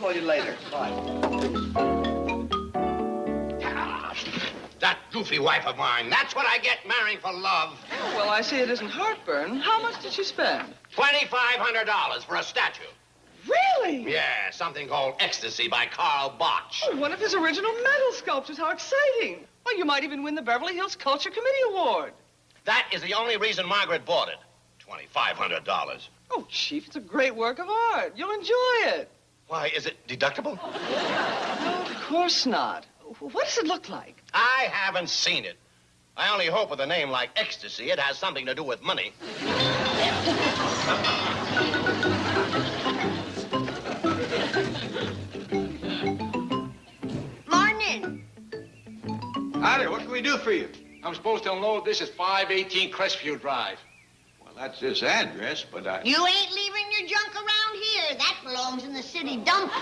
call you later. Bye. That goofy wife of mine. That's what I get marrying for love. Oh, well, I see it isn't heartburn. How much did she spend? $2,500 for a statue. Really? Yeah, something called Ecstasy by Carl Botch. Oh, one of his original metal sculptures. How exciting. Well, you might even win the Beverly Hills Culture Committee Award. That is the only reason Margaret bought it. $2,500. Oh, Chief, it's a great work of art. You'll enjoy it. Why, is it deductible? No, of course not. What does it look like? I haven't seen it. I only hope with a name like Ecstasy, it has something to do with money. Morning. Howdy, what can we do for you? I'm supposed to unload this at 518 Crestview Drive. Well, that's this address, but You ain't leaving your junk around here. That belongs in the city dump.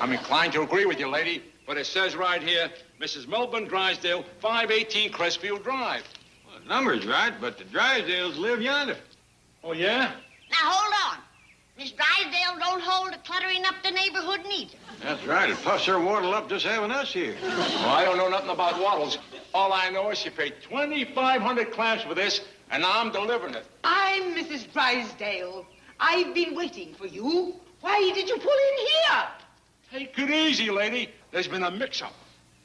I'm inclined to agree with you, lady, but it says right here, Mrs. Melbourne Drysdale, 518 Crestview Drive. Well, the number's right, but the Drysdales live yonder. Oh, yeah? Now, hold on. Miss Drysdale don't hold a cluttering up the neighborhood neither. That's right. It puffs her waddle up just having us here. Well, I don't know nothing about waddles. All I know is she paid 2,500 clamps for this, and I'm delivering it. I'm Mrs. Drysdale. I've been waiting for you. Why did you pull in here? Take it easy, lady. There's been a mix-up.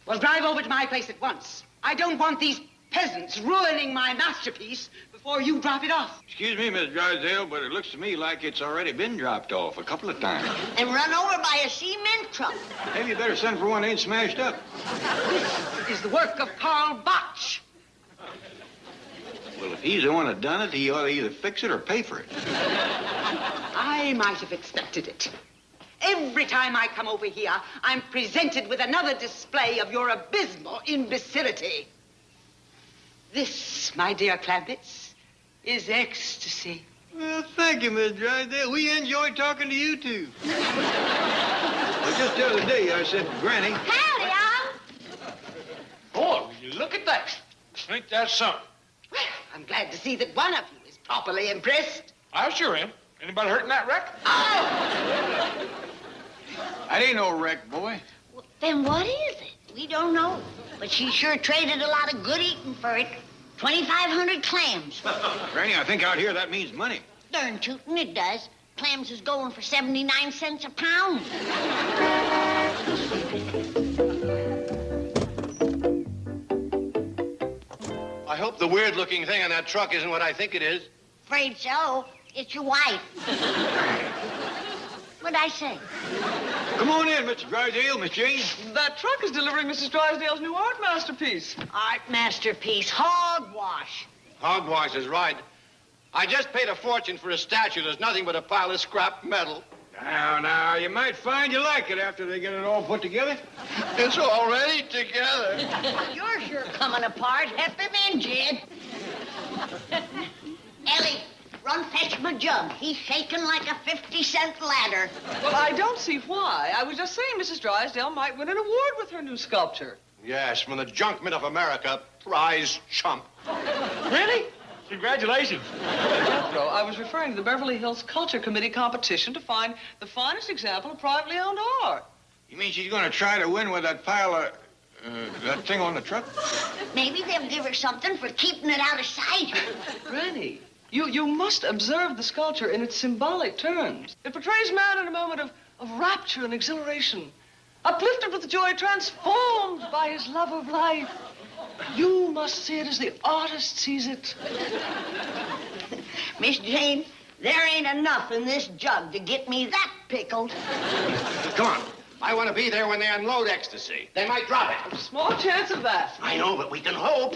Well, drive over to my place at once. I don't want these peasants ruining my masterpiece before you drop it off. Excuse me, Miss Drysdale, but it looks to me like it's already been dropped off a couple of times. And run over by a cement truck. Maybe you better send for one that ain't smashed up. This is the work of Carl Botch. Well, if he's the one that done it, he ought to either fix it or pay for it. I might have expected it. Every time I come over here, I'm presented with another display of your abysmal imbecility. This, my dear Clampetts, is ecstasy. Well, thank you, Miss Drysdale. We enjoyed talking to you, too. Well, just the other day, I said to Granny... Howdy, y'all. Boy, will you look at that. Ain't that something? Well, I'm glad to see that one of you is properly impressed. I sure am. Anybody hurt in that wreck? Oh! That ain't no wreck, boy. Well, then what is it? We don't know. But she sure traded a lot of good eating for it. 2,500 clams. Granny, I think out here that means money. Darn tootin' it does. Clams is going for 79 cents a pound. I hope the weird-looking thing on that truck isn't what I think it is. Afraid so. It's your wife. What'd I say? Come on in, Mr. Drysdale, Miss Jane. That truck is delivering Mrs. Drysdale's new art masterpiece. Art masterpiece. Hogwash. Hogwash is right. I just paid a fortune for a statue that's nothing but a pile of scrap metal. Now, you might find you like it after they get it all put together. It's already together. You're sure coming apart. Help him in, Jed. Ellie, run fetch my jug. He's shaking like a 50-cent ladder. Well, I don't see why. I was just saying Mrs. Drysdale might win an award with her new sculpture. Yes, from the Junkman of America, prize chump. Really? Congratulations. Jethro, I was referring to the Beverly Hills Culture Committee competition to find the finest example of privately owned art. You mean she's going to try to win with that pile of... that thing on the truck? Maybe they'll give her something for keeping it out of sight. Granny, you must observe the sculpture in its symbolic terms. It portrays man in a moment of rapture and exhilaration, uplifted with joy, transformed by his love of life. You must see it as the artist sees it. Miss Jane, there ain't enough in this jug to get me that pickled. Come on. I want to be there when they unload Ecstasy. They might drop it. Small chance of that. I know, but we can hope.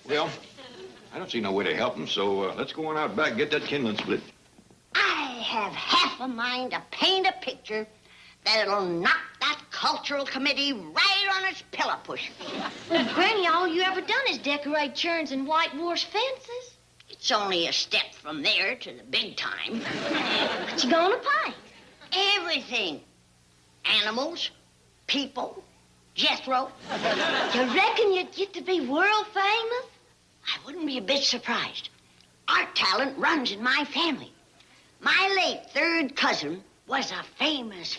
Well, I don't see no way to help them, so let's go on out back and get that kindling split. I have half a mind to paint a picture that'll knock that cultural committee right on its pillow pushers. Well, Granny, all you ever done is decorate churns and whitewash fences. It's only a step from there to the big time. What you gonna paint? Everything. Animals, people, Jethro. You reckon you'd get to be world famous? I wouldn't be a bit surprised. Art talent runs in my family. My late third cousin was a famous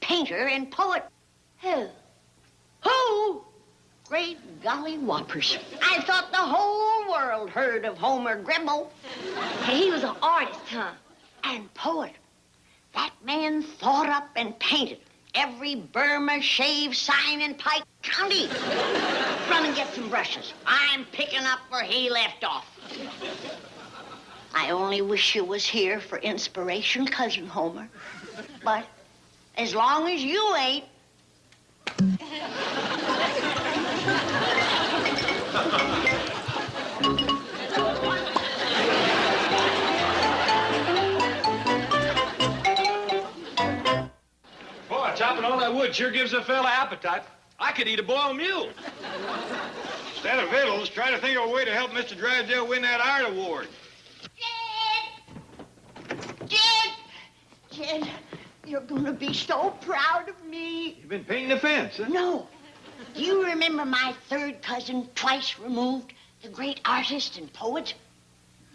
painter and poet. Who? Who? Great golly whoppers. I thought the whole world heard of Homer Gribble. He was an artist, huh? And poet. That man thought up and painted every Burma shave sign in Pike County. Run and get some brushes. I'm picking up where he left off. I only wish you was here for inspiration, Cousin Homer. But as long as you ain't. Boy, chopping all that wood sure gives a fella appetite. I could eat a boiled mule. Instead of victuals, try to think of a way to help Mr. Drysdale win that art award. Jed, you're gonna be so proud of me. You've been painting the fence, huh? No. Do you remember my third cousin, twice removed, the great artist and poet?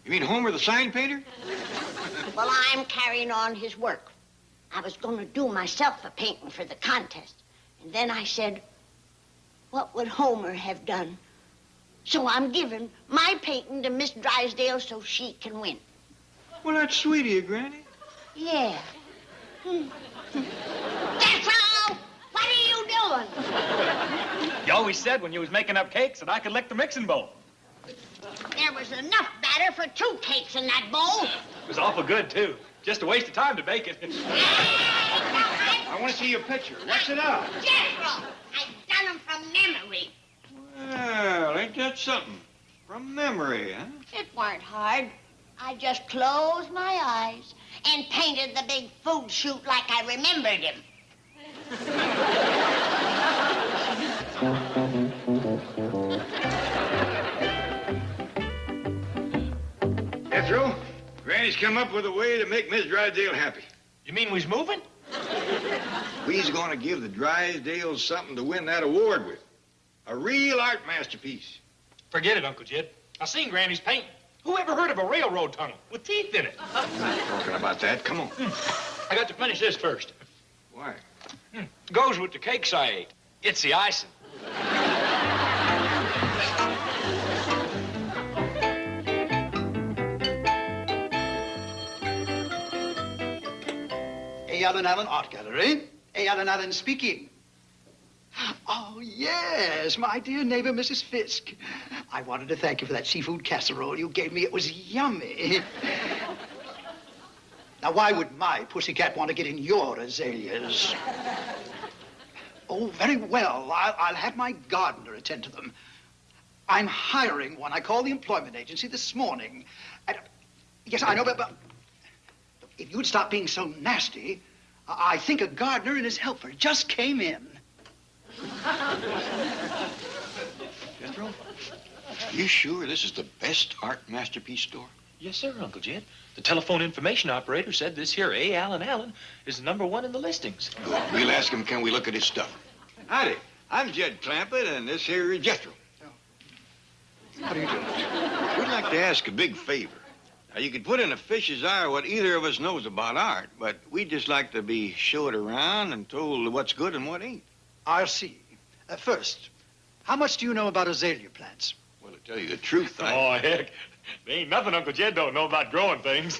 You mean Homer the sign painter? Well, I'm carrying on his work. I was gonna do myself a painting for the contest. And then I said, what would Homer have done? So I'm giving my painting to Miss Drysdale so she can win. Well, that's sweet of you, Granny. Yeah. Jethro! What are you doing? You always said when you was making up cakes that I could lick the mixing bowl. There was enough batter for 2 cakes in that bowl. It was awful good, too. Just a waste of time to bake it. I want to see your picture. What's it up? Jethro! I've done them from memory. Well, ain't that something? From memory, huh? It weren't hard. I just closed my eyes and painted the big food chute like I remembered him. Jethro, Granny's come up with a way to make Miss Drysdale happy. You mean we's moving? We's gonna give the Drysdales something to win that award with. A real art masterpiece. Forget it, Uncle Jed. I seen Granny's painting. Who ever heard of a railroad tunnel with teeth in it? I'm not talking about that. Come on. I got to finish this first. Why? Goes with the cakes I ate. It's the icing. A. Allen Allen Art Gallery. A. Allen Allen speaking. Oh, yes, my dear neighbor, Mrs. Fisk. I wanted to thank you for that seafood casserole you gave me. It was yummy. Now, why would my pussycat want to get in your azaleas? Oh, very well. I'll have my gardener attend to them. I'm hiring one. I called the employment agency this morning. Yes, I know, but if you'd stop being so nasty, I think a gardener and his helper just came in. Jethro, you sure this is the best art masterpiece store? Yes, sir, Uncle Jed. The telephone information operator said this here A. Allen Allen is #1 in the listings. Good. We'll ask him, can we look at his stuff? Howdy. I'm Jed Clampett, and this here is Jethro. How do you do? We'd like to ask a big favor. Now, you could put in a fish's eye what either of us knows about art, but we'd just like to be showed around and told what's good and what ain't. I'll see. First, how much do you know about azalea plants? Well, to tell you the truth, Oh, heck. There ain't nothing Uncle Jed don't know about growing things.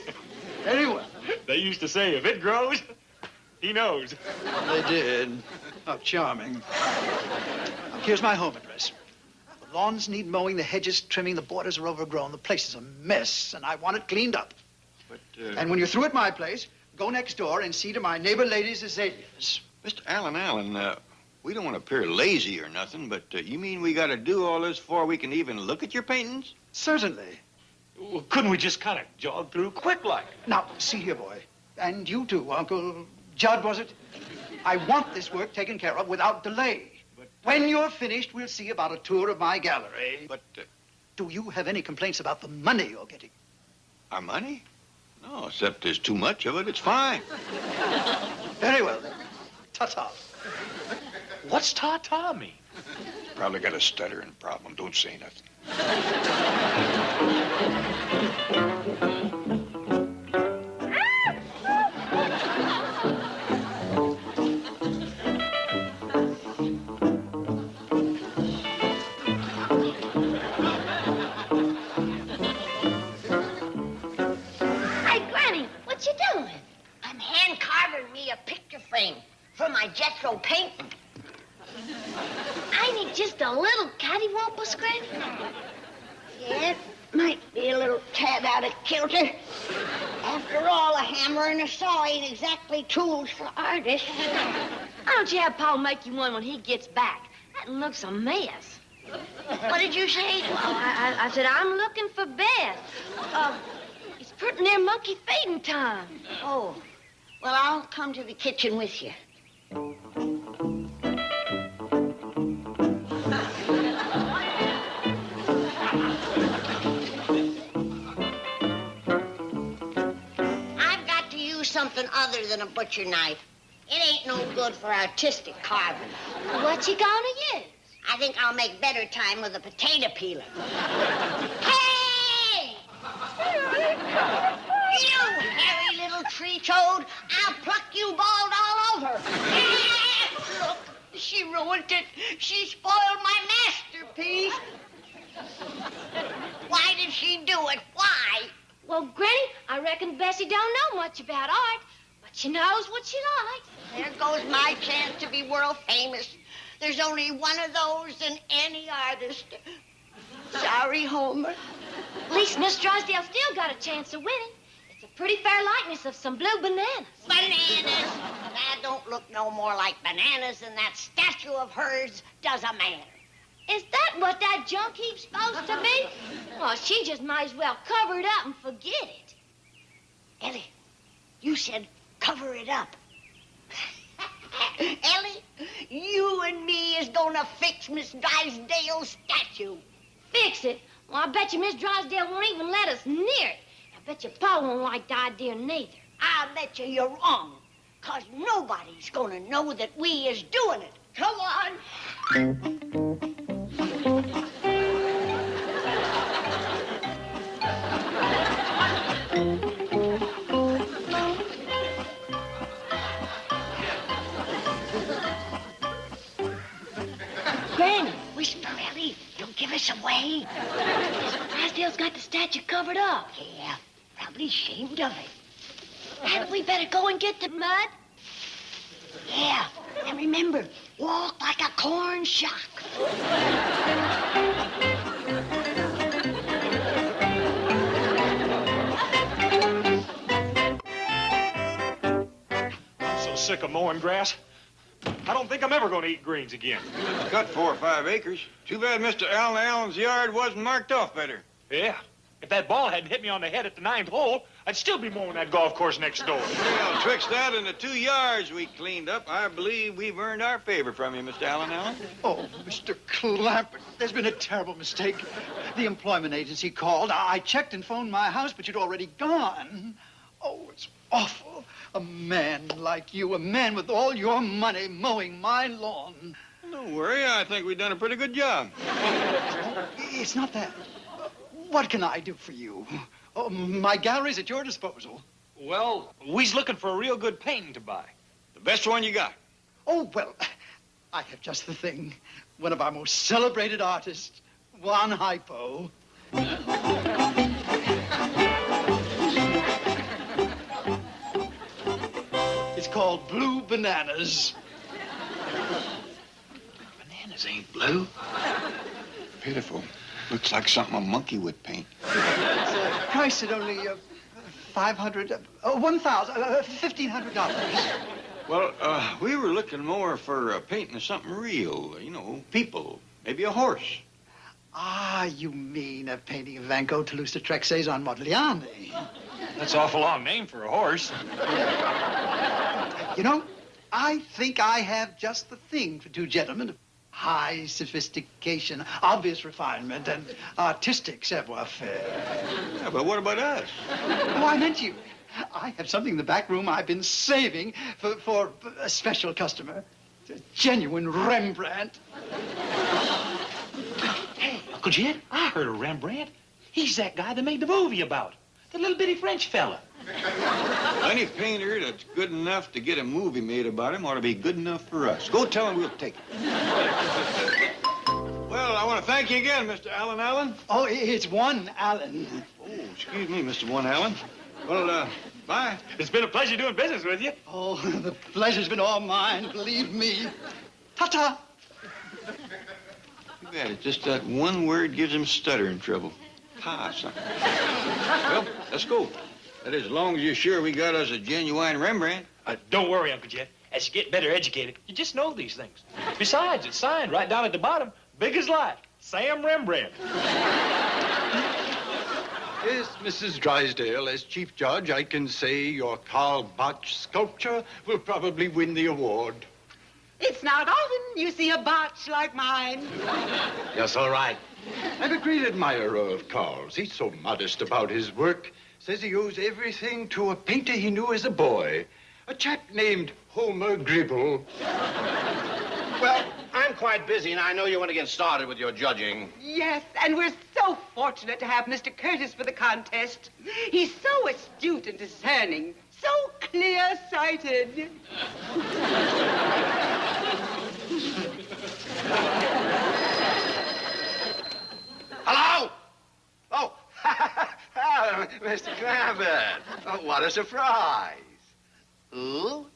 Very well. They used to say if it grows, he knows. They did. Oh, charming. Here's my home address. The lawns need mowing, the hedges trimming, the borders are overgrown, the place is a mess, and I want it cleaned up. But, And when you're through at my place, go next door and see to my neighbor lady's azaleas. Mr. Allen, we don't want to appear lazy or nothing, but you mean we got to do all this before we can even look at your paintings? Certainly. Well, couldn't we just kind of jog through quick like? Now, see here, boy. And you too, Uncle Judd, was it? I want this work taken care of without delay. But when you're finished, we'll see about a tour of my gallery. But, do you have any complaints about the money you're getting? our money? No, except there's too much of it. It's fine. Very well, then. Ta-ta. What's ta-ta mean? Probably got a stuttering problem. Don't say nothing. ordered me a picture frame for my Jethro painting. I need just a little cattywampus, Granny. Yeah, it might be a little tad out of kilter. After all, a hammer and a saw ain't exactly tools for artists. Why don't you have Pa make you one when he gets back? That looks a mess. What did you say? Well, I said I'm looking for Beth. It's pretty near monkey feeding time. Oh, well, I'll come to the kitchen with you. I've got to use something other than a butcher knife. It ain't no good for artistic carving. What you gonna use? I think I'll make better time with a potato peeler. Hey! You hairy little tree toad! I'll pluck you bald all over. Look, she ruined it. She spoiled my masterpiece. Why did she do it? Why? Well, Granny, I reckon Bessie don't know much about art, but she knows what she likes. There goes my chance to be world famous. There's only one of those in any artist. Sorry, Homer. At least Miss Drysdale still got a chance of winning. It's a pretty fair likeness of some blue bananas. Bananas? That don't look no more like bananas than that statue of hers does a man. Is that what that junk heap's supposed to be? Well, she just might as well cover it up and forget it. Ellie, you said cover it up. Ellie, you and me is gonna fix Miss Drysdale's statue. Fix it? Well, I bet you Miss Drysdale won't even let us near it. I bet you Pa won't like the idea neither. I bet you you're wrong, 'cause nobody's gonna know that we is doing it. Come on. Granny, Whisper, Ellie. Don't give us away. Miss Drysdale's got the statue covered up. Yeah, probably ashamed of it. Hadn't we better go and get the mud? Yeah, and remember, walk like a corn shock. I'm so sick of mowing grass. I don't think I'm ever going to eat greens again. Cut 4 or 5 acres. Too bad Mr. Allen's yard wasn't marked off better. Yeah. If that ball hadn't hit me on the head at the 9th hole, I'd still be mowing that golf course next door. Well, twixt that and the 2 yards we cleaned up, I believe we've earned our favor from you, Mr. Allen. Oh, Mr. Clampett, there's been a terrible mistake. The employment agency called. I checked and phoned my house, but you'd already gone. Oh, it's awful. A man like you, a man with all your money, mowing my lawn. Don't worry, I think we've done a pretty good job. It's not that. What can I do for you? Oh, my gallery's at your disposal. Well, we's looking for a real good painting to buy. The best one you got. Oh, well, I have just the thing. One of our most celebrated artists, Juan Hypo. It's called Blue Bananas. Bananas ain't blue. Pitiful. Looks like something a monkey would paint. It's priced at only $1,500. Well, we were looking more for painting something real. You know, people. Maybe a horse. Ah, you mean a painting of Van Gogh, Toulouse-Lautrec's on Modigliani. That's an awful long name for a horse. You know, I think I have just the thing for 2 gentlemen of high sophistication, obvious refinement, and artistic savoir-faire. Yeah, but what about us? Oh, I meant you. I have something in the back room I've been saving for a special customer. It's a genuine Rembrandt. Hey, Uncle Jed, I heard of Rembrandt. He's that guy that made the movie about. The little bitty French fella. Any painter that's good enough to get a movie made about him ought to be good enough for us. Go tell him we'll take it. Well, I want to thank you again, Mr. Allen. Oh, it's one Allen. Oh, excuse me, Mr. One Allen. Well, Bye. It's been a pleasure doing business with you. Oh, the pleasure's been all mine, believe me. Ta-ta. Too bad. It's just that one word gives him stuttering trouble. Something. Well, let's go. That is, as long as you're sure we got us a genuine Rembrandt. Don't worry, Uncle Jeff. As you get better educated, you just know these things. Besides, it's signed right down at the bottom, big as life, Sam Rembrandt. Yes, Mrs. Drysdale, as chief judge, I can say your Karl Botch sculpture will probably win the award. It's not often you see a botch like mine. Yes, all right. I'm a great admirer of Karl's. He's so modest about his work. Says he owes everything to a painter he knew as a boy. A chap named Homer Gribble. Well, I'm quite busy, and I know you want to get started with your judging. Yes, and we're so fortunate to have Mr. Curtis for the contest. He's so astute and discerning, so clear-sighted. Hello? Oh, Mr. Clampett. Oh, what a surprise. Who?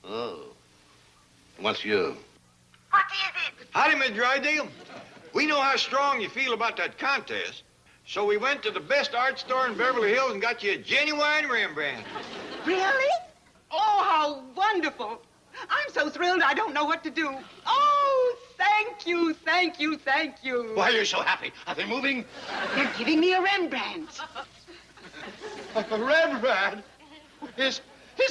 Oh. What's you? What is it? Howdy, Miss Drysdale. We know how strong you feel about that contest, so we went to the best art store in Beverly Hills and got you a genuine Rembrandt. Really? Oh, how wonderful. I'm so thrilled I don't know what to do. Oh, thank you, thank you, thank you. Why are you so happy? Are they moving? They're giving me a Rembrandt. A Rembrandt? His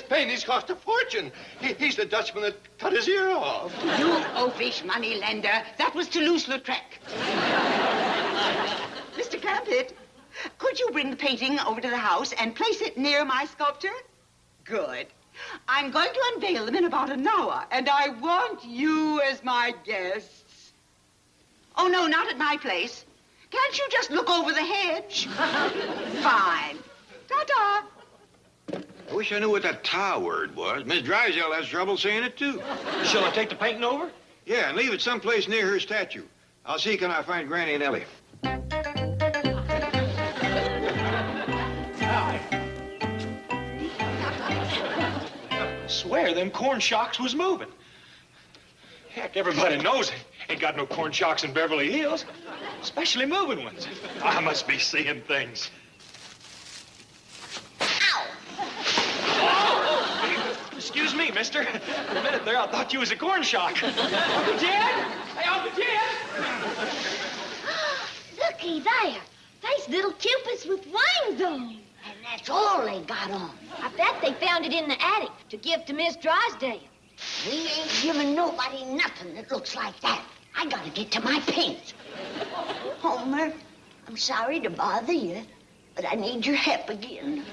paintings cost a fortune. He's the Dutchman that cut his ear off. You oafish money lender. That was Toulouse-Lautrec. Mr. Clampett, could you bring the painting over to the house and place it near my sculpture? Good. I'm going to unveil them in about an hour, and I want you as my guests. Oh, no, not at my place. Can't you just look over the hedge? Fine. Ta-ta. I wish I knew what that ta word was. Miss Drysdale has trouble saying it, too. Shall I take the painting over? Yeah, and leave it someplace near her statue. I'll see can I find Granny and Ellie. I swear them corn shocks was moving. Heck, everybody knows it. Ain't got no corn shocks in Beverly Hills, especially moving ones. I must be seeing things. Excuse me, mister. For a minute there, I thought you was a corn shock. Uncle Jed? Hey, Uncle Jed! Looky there. There's little cupids with wings on. And that's all they got on. I bet they found it in the attic to give to Miss Drysdale. We ain't giving nobody nothing that looks like that. I gotta get to my paints. Homer, I'm sorry to bother you, but I need your help again.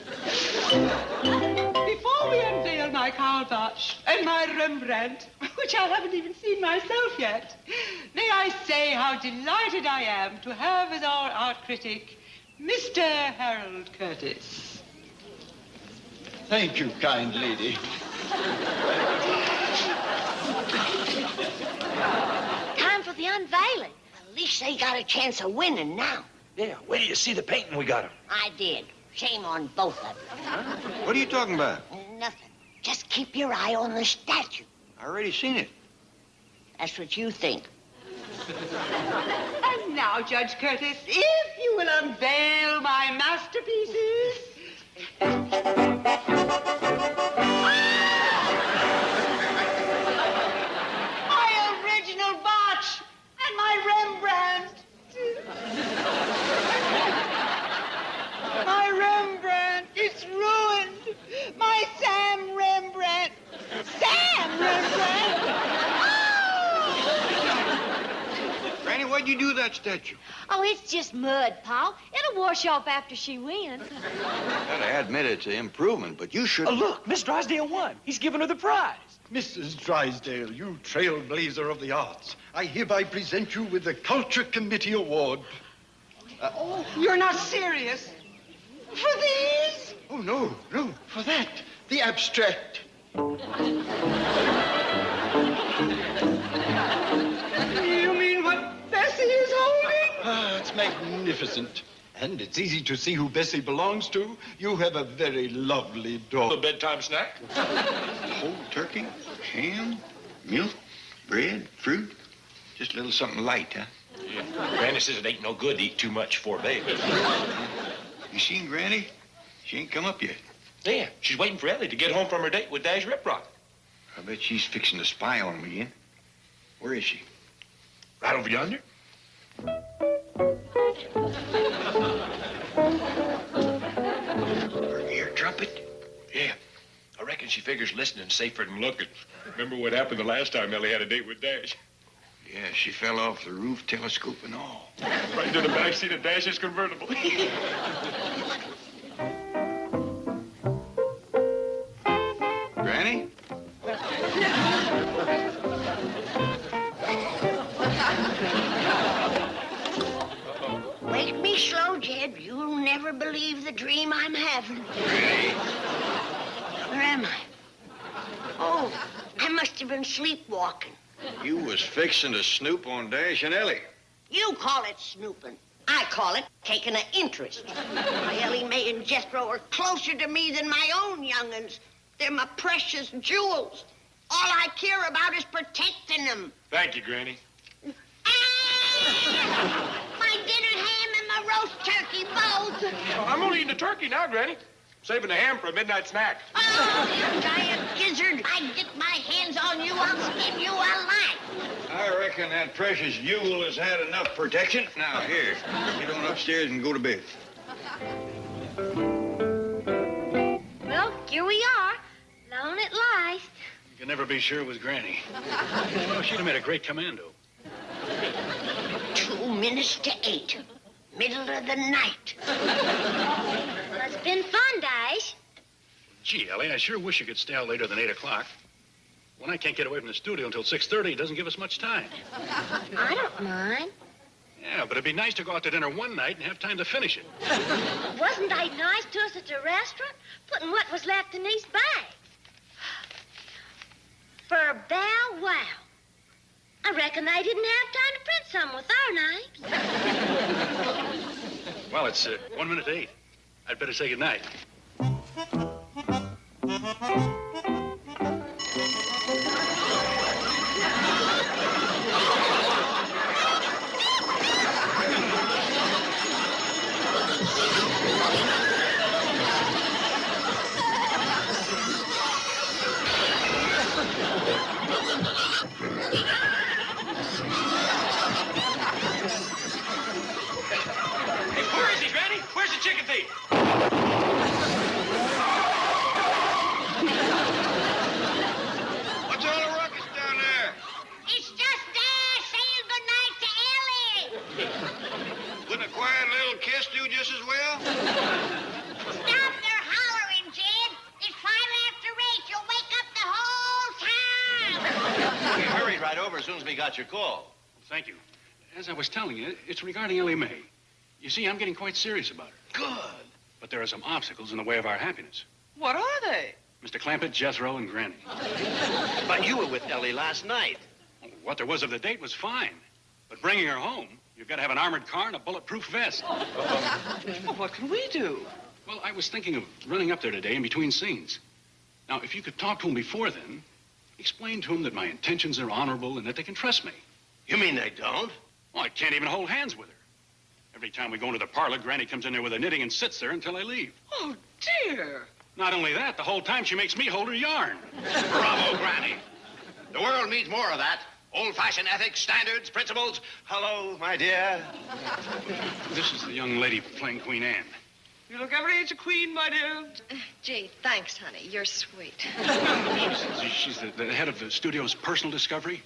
Before we unveil my Karl Botch and my Rembrandt, which I haven't even seen myself yet, may I say how delighted I am to have as our art critic, Mr. Harold Curtis. Thank you, kind lady. Time for the unveiling. At least they got a chance of winning now. Yeah, wait till you see the painting we got him. I did. Shame on both of you. What are you talking about? Nothing. Just keep your eye on the statue. I already seen it. That's what you think. And now, Judge Curtis, if you will unveil my masterpieces. My original Botch and my Rembrandt. My Rembrandt, it's ruined. My Sam Rembrandt. Sam Rembrandt! Granny, what'd you do to that statue? Oh, it's just mud, Paul. It'll wash off after she wins. Gotta admit it's an improvement, but you should... Oh, look, Miss Drysdale won. He's giving her the prize. Mrs. Drysdale, you trailblazer of the arts, I hereby present you with the Culture Committee Award. Oh, you're not serious. For these? Oh, no, for that, the abstract. You mean what Bessie is holding? Ah, it's magnificent. And it's easy to see who Bessie belongs to. You have a very lovely daughter. A bedtime snack? Whole turkey, ham, milk, bread, fruit. Just a little something light, huh? Yeah. Granny says it ain't no good to eat too much before bed. You seen Granny? She ain't come up yet. Yeah, she's waiting for Ellie to get home from her date with Dash Riprock. I bet she's fixing to spy on him again. Where is she? Right over yonder. Her ear trumpet? Yeah. I reckon she figures listening's safer than looking. Remember what happened the last time Ellie had a date with Dash? Yeah, she fell off the roof, telescope and all. Right into the back seat of Dash's convertible. Granny? Wake me slow, Jed. You'll never believe the dream I'm having. Granny? Where am I? Oh, I must have been sleepwalking. You was fixing to snoop on Dash and Ellie. You call it snooping. I call it taking an interest. My Ellie Mae and Jethro are closer to me than my own young'uns. They're my precious jewels. All I care about is protecting them. Thank you, Granny. Ah! My dinner ham and my roast turkey both. Oh, I'm only eating the turkey now, Granny. Saving the ham for a midnight snack. Oh, you giant gizzard. I get my hands on you, I'll skin you alive. I reckon that precious jewel has had enough protection. Now, here, get on upstairs and go to bed. Well, here we are. Alone at last. You can never be sure it was Granny. Well, she'd have made a great commando. 2 minutes to 8. Middle of the night. Well, it's been fun, Dash. Gee, Ellie, I sure wish you could stay out later than 8 o'clock. When I can't get away from the studio until 6:30, it doesn't give us much time. I don't mind. Yeah, but it'd be nice to go out to dinner one night and have time to finish it. Wasn't they nice to us at the restaurant? Putting what was left in these bags. For Bow Wow. I reckon they didn't have time to print some with our names. Well, it's 1 minute to 8. I'd better say goodnight. Chicken thief! What's all the ruckus down there? It's just Dash saying goodnight to Ellie. Wouldn't a quiet little kiss do just as well? Stop their hollering, Jed. It's 5 after 8. You'll wake up the whole town. We hurried right over as soon as we got your call. Thank you. As I was telling you, it's regarding Ellie Mae. You see, I'm getting quite serious about her. Good. But there are some obstacles in the way of our happiness. What are they? Mr. Clampett, Jethro, and Granny. But you were with Ellie last night. What there was of the date was fine. But bringing her home, you've got to have an armored car and a bulletproof vest. Well, what can we do? Well, I was thinking of running up there today in between scenes. Now, if you could talk to him before then, explain to him that my intentions are honorable and that they can trust me. You mean they don't? Well, I can't even hold hands with her. Every time we go into the parlor, Granny comes in there with her knitting and sits there until I leave. Oh, dear. Not only that, the whole time she makes me hold her yarn. Bravo, Granny. The world needs more of that. Old-fashioned ethics, standards, principles. Hello, my dear. This is the young lady playing Queen Anne. You look every inch a queen, my dear. Gee, thanks, honey. You're sweet. She's the head of the studio's personal discovery,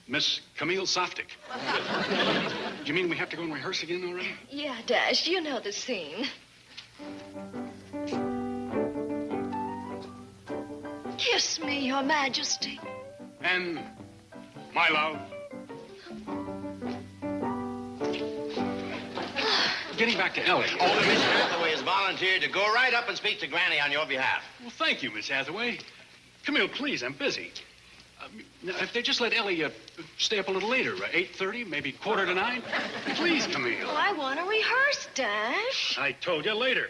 Miss Camille Softic. You mean we have to go and rehearse again already? Yeah, Dash, you know the scene. Kiss me, Your Majesty. And my love. Getting back to Ellie. Oh, Miss Hathaway has volunteered to go right up and speak to Granny on your behalf. Well, thank you, Miss Hathaway. Camille, please, I'm busy. Now, if they just let Ellie stay up a little later, 8:30, maybe 8:45. Please, Camille. Well, I want to rehearse, Dash. I told you later.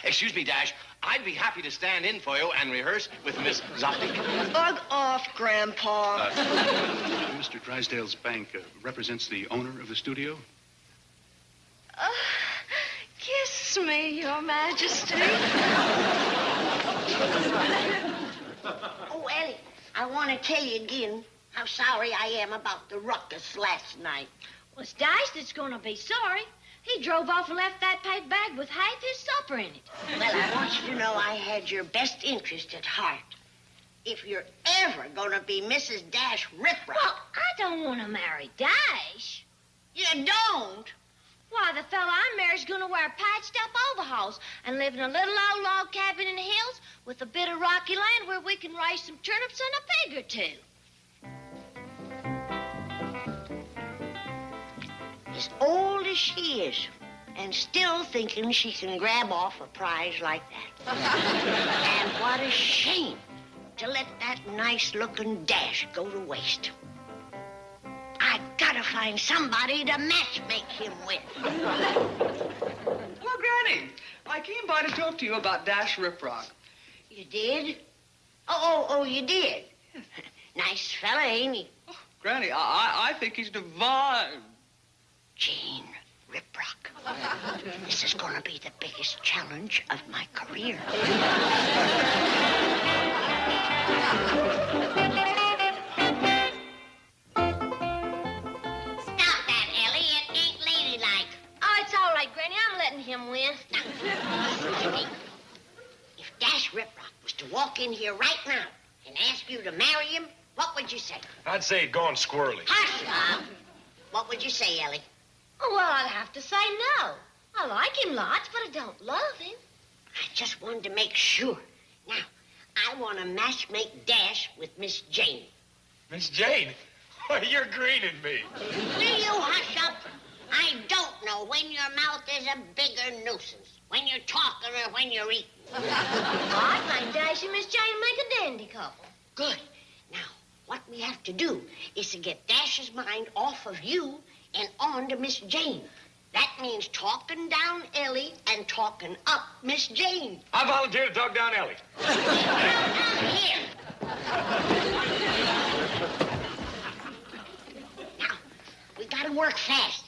Excuse me, Dash. I'd be happy to stand in for you and rehearse with Miss Zopnik. Bug off, Grandpa. Mr. Drysdale's bank represents the owner of the studio? Kiss me, Your Majesty. Oh, Ellie, I want to tell you again how sorry I am about the ruckus last night. Well, it's Dash that's gonna be sorry. He drove off and left that paper bag with half his supper in it. Well, I want you to know I had your best interest at heart. If you're ever gonna be Mrs. Dash Riprock... Well, I don't want to marry Dash. You don't? Why, the fella I marry's gonna wear patched-up overalls and live in a little old log cabin in the hills with a bit of rocky land where we can raise some turnips and a pig or two. As old as she is, and still thinking she can grab off a prize like that. And what a shame to let that nice-looking Dash go to waste. I gotta find somebody to matchmake him with. Hello, Granny. I came by to talk to you about Dash Riprock. You did? Oh, you did? Nice fella, ain't he? Oh, Granny, I think he's divine. Jane Riprock. This is gonna be the biggest challenge of my career. Him win. If Dash Riprock was to walk in here right now and ask you to marry him, what would you say? I'd say gone squirrely. Hush, Mom. What would you say, Ellie? Oh, well, I'd have to say no. I like him lots, but I don't love him. I just wanted to make sure. Now, I want to matchmake Dash with Miss Jane. Miss Jane? Why, you're greening me. Will you hush up? I don't know when your mouth is a bigger nuisance, when you're talking or when you're eating. I think Dash and Miss Jane make a dandy couple. Good. Now, what we have to do is to get Dash's mind off of you and on to Miss Jane. That means talking down Ellie and talking up Miss Jane. I volunteer to talk down Ellie. Now, here. Now, we gotta work fast.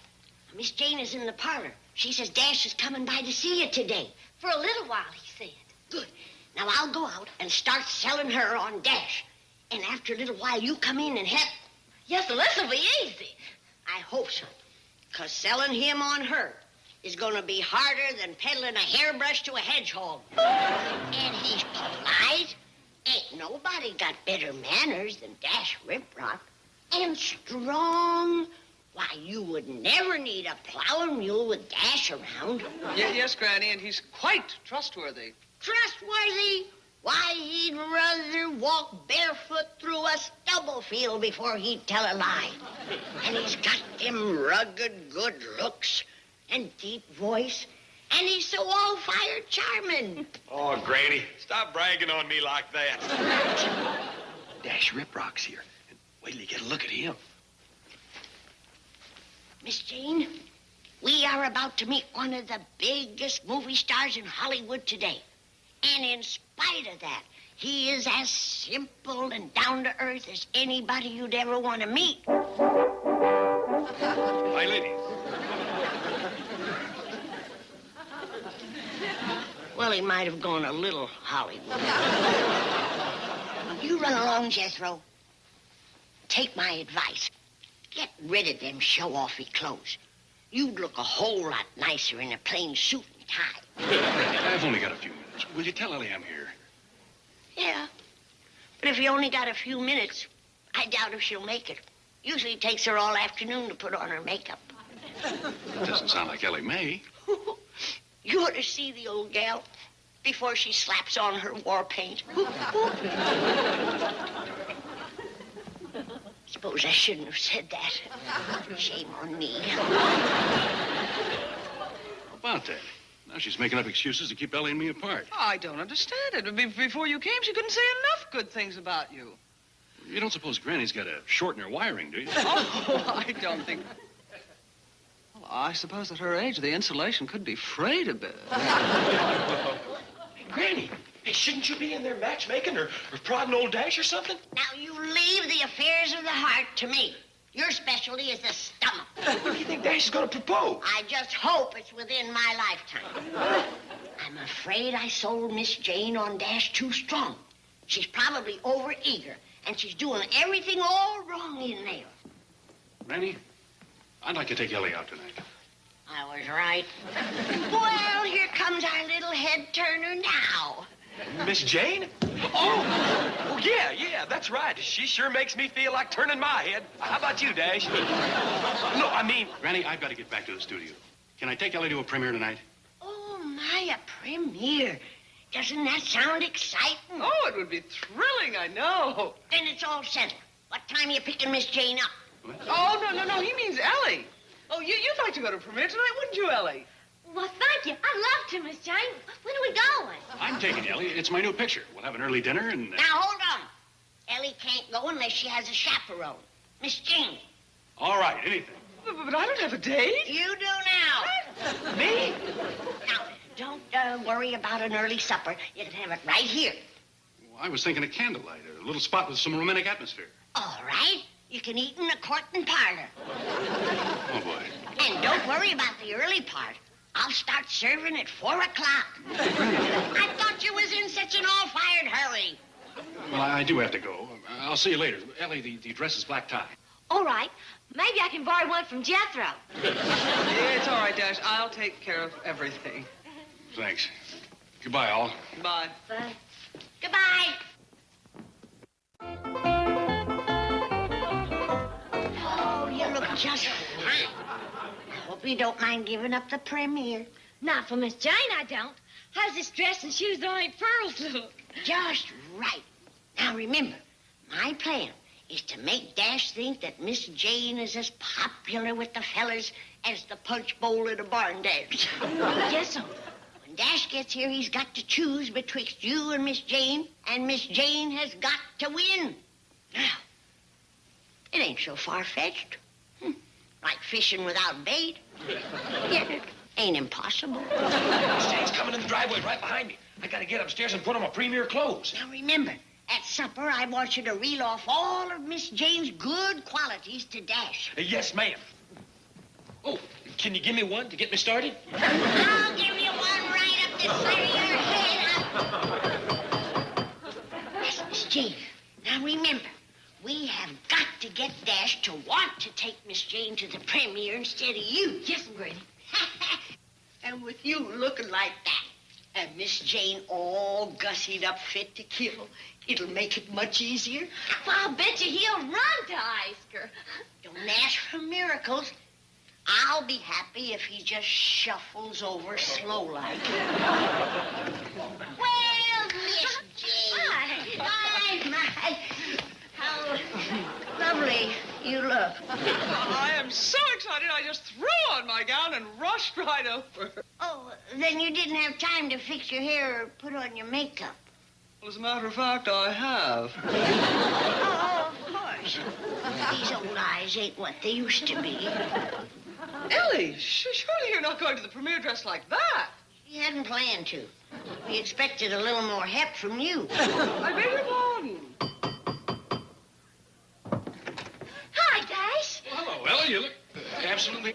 Miss Jane is in the parlor. She says Dash is coming by to see you today. For a little while, he said. Good. Now, I'll go out and start selling her on Dash. And after a little while, you come in and help. Yes, well, this'll be easy. I hope so. Because selling him on her is going to be harder than peddling a hairbrush to a hedgehog. And he's polite. Ain't nobody got better manners than Dash Riprock. And strong. Why, you would never need a plowing mule with Dash around. Yes, Granny, and he's quite trustworthy. Trustworthy? Why, he'd rather walk barefoot through a stubble field before he'd tell a lie. And he's got them rugged good looks and deep voice, and he's so all-fired charming. Oh, Granny, stop bragging on me like that. Dash Riprock's here. Wait till you get a look at him. Miss Jane, we are about to meet one of the biggest movie stars in Hollywood today. And in spite of that, he is as simple and down-to-earth as anybody you'd ever want to meet. My lady. Well, he might have gone a little Hollywood. You run along, Jethro. Take my advice. Get rid of them show-offy clothes. You'd look a whole lot nicer in a plain suit and tie. I've only got a few minutes. Will you tell Ellie I'm here? Yeah. But if you only got a few minutes, I doubt if she'll make it. Usually it takes her all afternoon to put on her makeup. That doesn't sound like Ellie Mae. You ought to see the old gal before she slaps on her war paint. Suppose I shouldn't have said that. Shame on me. How about that? Now she's making up excuses to keep Ellie and me apart. I don't understand it. Before you came, she couldn't say enough good things about you. You don't suppose Granny's got a short in her wiring, do you? Oh, I don't think... Well, I suppose at her age, the insulation could be frayed a bit. Granny, hey, shouldn't you be in there matchmaking or prodding old Dash or something? Now, you leave the affairs of the heart to me. Your specialty is the stomach. What do you think Dash is going to propose? I just hope it's within my lifetime. I'm afraid I sold Miss Jane on Dash too strong. She's probably overeager, and she's doing everything all wrong in there. Granny, I'd like to take Ellie out tonight. I was right. Well, here comes our little head turner now. Miss Jane? Oh, yeah, that's right. She sure makes me feel like turning my head. How about you, Dash? No, I mean... Granny, I've got to get back to the studio. Can I take Ellie to a premiere tonight? Oh, my, a premiere. Doesn't that sound exciting? Oh, it would be thrilling, I know. Then it's all settled. What time are you picking Miss Jane up? What? Oh, no, he means Ellie. Oh, you'd like to go to premiere tonight, wouldn't you, Ellie? Well, thank you. I'd love to, Miss Jane. When are we going? I'm taking Ellie. It's my new picture. We'll have an early dinner and... Now, hold on. Ellie can't go unless she has a chaperone. Miss Jane. All right, anything. But I don't have a date. You do now. Me? Now, don't worry about an early supper. You can have it right here. Well, I was thinking of candlelight, a little spot with some romantic atmosphere. All right. You can eat in the court and parlor. Oh, boy. And don't worry about the early part. I'll start serving at 4 o'clock. I thought you was in such an all-fired hurry. Well, I do have to go. I'll see you later. Ellie, the dress is black tie. All right. Maybe I can borrow one from Jethro. It's all right, Dash. I'll take care of everything. Thanks. Goodbye, all. Bye. Bye. Goodbye. Oh, you look just fine. I hope you don't mind giving up the premiere. Not for Miss Jane, I don't. How's this dress and shoes that ain't pearls look? Just right. Now, remember, my plan is to make Dash think that Miss Jane is as popular with the fellas as the punch bowl at a barn dance. Yes, sir. When Dash gets here, he's got to choose betwixt you and Miss Jane Miss Jane has got to win. Now, it ain't so far-fetched. Like fishing without bait. Yeah, ain't impossible. Miss Jane's coming in the driveway right behind me. I gotta get upstairs and put on my premier clothes. Now, remember, at supper, I want you to reel off all of Miss Jane's good qualities to Dash. Yes, ma'am. Oh, can you give me one to get me started? I'll give you one right up the center of your head. Yes, Miss Jane. Now, remember, we have got to get Dash to want to take Miss Jane to the premiere instead of you. Yes, Granny. And with you looking like that, and Miss Jane all gussied up fit to kill, it'll make it much easier. Well, I'll bet you he'll run to Isker. Don't ask for miracles. I'll be happy if he just shuffles over slow-like. Well, Miss Jane. Hi. My. How lovely you look. I am so excited, I just threw on my gown and rushed right over. Oh, then you didn't have time to fix your hair or put on your makeup. Well, as a matter of fact, I have. Oh, of course. These old eyes ain't what they used to be. Ellie, surely you're not going to the premiere dressed like that. She hadn't planned to. We expected a little more help from you. I beg your pardon. Hi, Dash. Well, hello, Ellie. You look absolutely...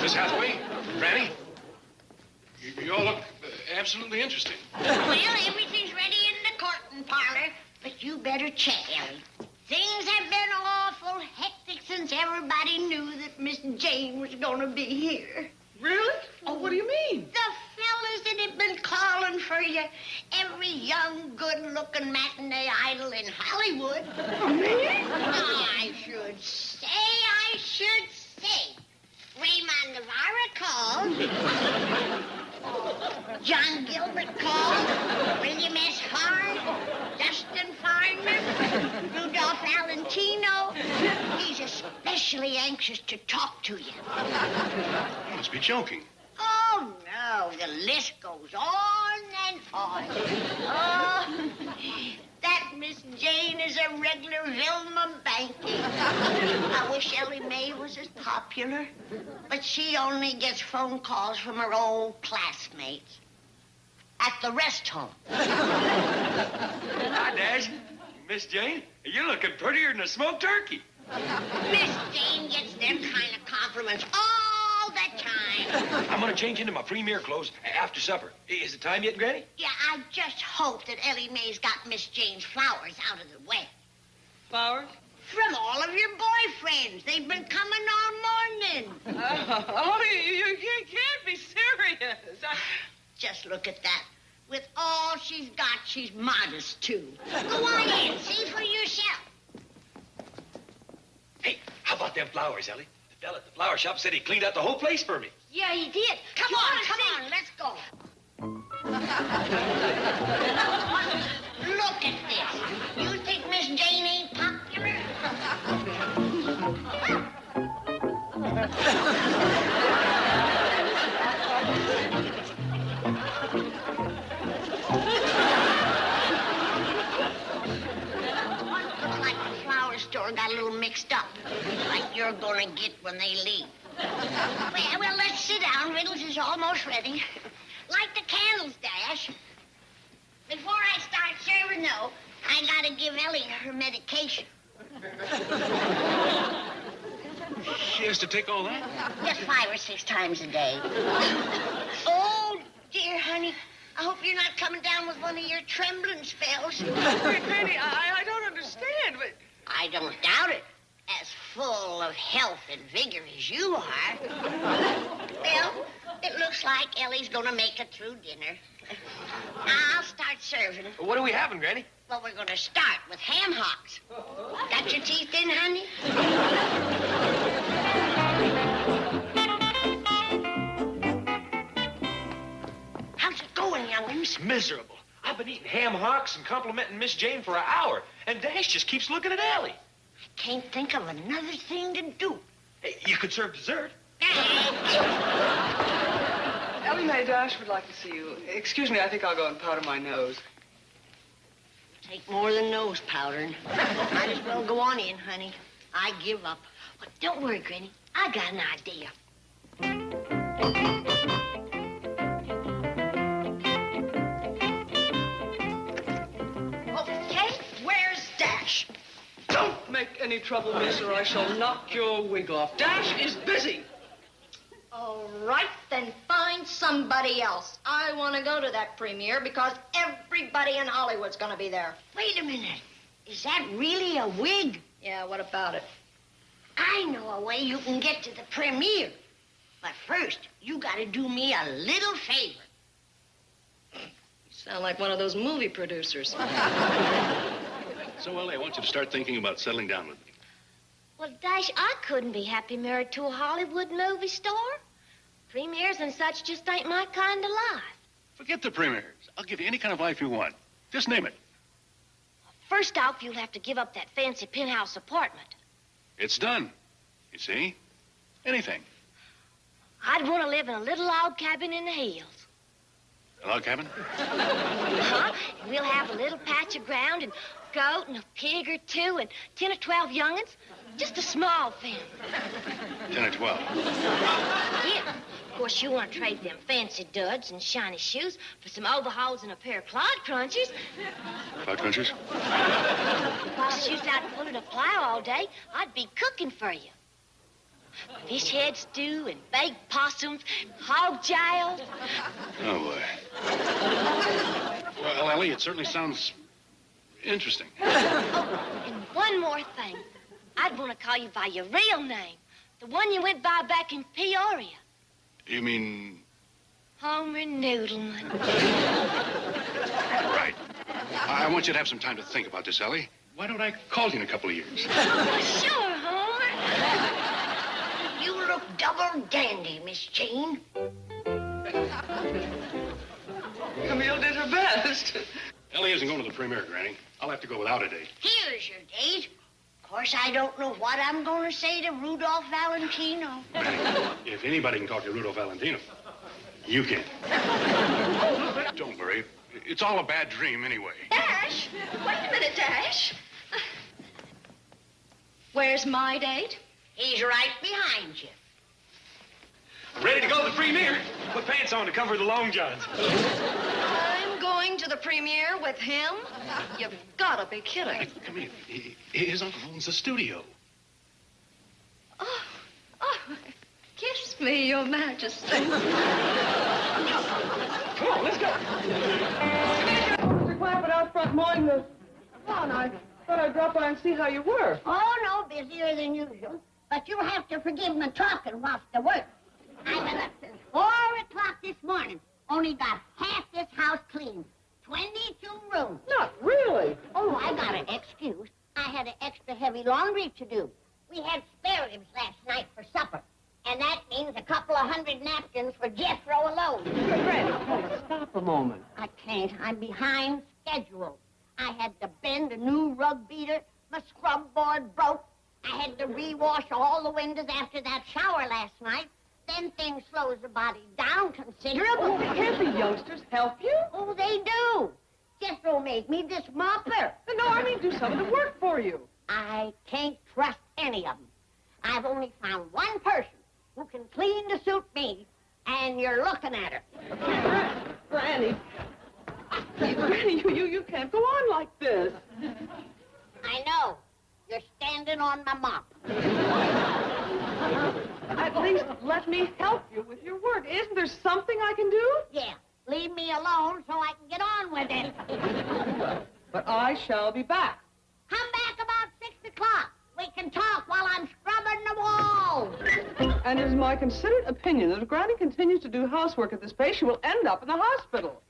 Miss Hathaway, Granny, you all look absolutely interesting. Well, everything's ready in the court and parlor, but you better check, Ellie. Things have been awful hectic since everybody knew that Miss Jane was going to be here. Really? Oh, what do you mean? The fellas that have been calling for you. Every young, good-looking matinee idol in Hollywood. Me? I should say. Raymond Navarro called. John Gilbert called. William S. Hart. Dustin Farmer. Rudolph Valentino. He's especially anxious to talk to you. You must be joking. Oh, no. The list goes on and on. Oh, that Miss Jane is a regular Vilma Banky. I wish Ellie Mae was as popular, but she only gets phone calls from her old classmates at the rest home. Hi, Dash. Miss Jane, you're looking prettier than a smoked turkey. Miss Jane gets them kind of compliments all the time. I'm gonna change into my premier clothes after supper. Is it time yet, Granny? Yeah, I just hope that Ellie Mae's got Miss Jane's flowers out of the way. Flowers? From all of your boyfriends. They've been coming all morning. You can't be serious. Just look at that. With all she's got, she's modest, too. Go on in. See for yourself. Hey, how about them flowers, Ellie? The fella at the flower shop said he cleaned out the whole place for me. Yeah, he did. Come on, let's go. Look at this. You think Miss Jane ain't popular? Looks like the flower store got a little mixed up, like you're gonna get when they leave. Well, let's sit down. Riddles is almost ready. Light the candles, Dash. Before I start serving, though, I gotta give Ellie her medication. She has to take all that? Just 5 or 6 times a day. Oh, dear, honey. I hope you're not coming down with one of your trembling spells. Granny, I don't understand, but... I don't doubt it. As full of health and vigor as you are. Well, it looks like Ellie's gonna make it through dinner. I'll start serving. What are we having, Granny? Well, we're gonna start with ham hocks. Got your teeth in, honey? How's it going, young'uns? Miserable. I've been eating ham hocks and complimenting Miss Jane for an hour, and Dash just keeps looking at Ellie. Can't think of another thing to do. Hey, you could serve dessert. Ellie Mae Dash would like to see you. Excuse me, I think I'll go and powder my nose. Take more than nose powdering. Might as well go on in, honey. I give up. But don't worry, Granny. I got an idea. Okay, where's Dash? Don't make any trouble, miss, or I shall knock your wig off. Dash is busy. All right, then find somebody else. I want to go to that premiere because everybody in Hollywood's going to be there. Wait a minute. Is that really a wig? Yeah, what about it? I know a way you can get to the premiere. But first, you got to do me a little favor. You sound like one of those movie producers. So, Ellie, I want you to start thinking about settling down with me. Well, Dash, I couldn't be happy married to a Hollywood movie star. Premieres and such just ain't my kind of life. Forget the premieres. I'll give you any kind of life you want. Just name it. First off, you'll have to give up that fancy penthouse apartment. It's done. You see? Anything. I'd want to live in a little log cabin in the hills. A log cabin? Uh-huh. And we'll have a little patch of ground and a goat and a pig or two and 10 or 12 young'uns. Just a small family. 10 or 12. Yeah. Of course, you want to trade them fancy duds and shiny shoes for some overhauls and a pair of clod crunchers. Cloud crunchers? While she's out pulling a plow all day, I'd be cooking for you. Fish head stew and baked possums, hog jowl. Oh, boy. Well, Ellie, it certainly sounds interesting. Oh, and one more thing. I'd want to call you by your real name, the one you went by back in Peoria. You mean... Homer Noodleman. Right. I want you to have some time to think about this, Ellie. Why don't I call you in a couple of years? Sure, Homer. You look double dandy, Miss Jane. Camille did her best. Ellie isn't going to the premiere, Granny. I'll have to go without a date. Here's your date. Of course, I don't know what I'm going to say to Rudolph Valentino. Granny, if anybody can talk to Rudolph Valentino, you can. Don't worry. It's all a bad dream anyway. Dash, Dash! Wait a minute, Dash. Where's my date? He's right behind you. Ready to go to the premiere? Put pants on to cover the long johns. I'm going to the premiere with him? You've got to be kidding. Come here. His uncle owns the studio. Oh, kiss me, Your Majesty. Come on, let's go. Mr. Clampett out front mowing the lawn. I thought I'd drop by and see how you were. Oh, no, busier than usual. But you'll have to forgive my talking whilst I work. I've been up since 4 o'clock this morning. Only got half this house clean. 22 rooms. Not really. Oh, I got an excuse. I had an extra heavy laundry to do. We had spare ribs last night for supper. And that means a couple of 100 napkins for Jethro alone. Granny, stop a moment. I can't. I'm behind schedule. I had to bend a new rug beater. My scrub board broke. I had to rewash all the windows after that shower last night. Then things slows the body down considerable. Can't the youngsters help you? Oh, they do. Jethro made me this mopper. No, I mean do some of the work for you. I can't trust any of them. I've only found one person who can clean to suit me, and you're looking at her. Granny. Granny, you can't go on like this. I know. You're standing on my mop. At least let me help you with your work. Isn't there something I can do? Yeah. Leave me alone so I can get on with it. But I shall be back. Come back about 6 o'clock. We can talk while I'm scrubbing the walls. And it is my considered opinion that if Granny continues to do housework at this pace, she will end up in the hospital.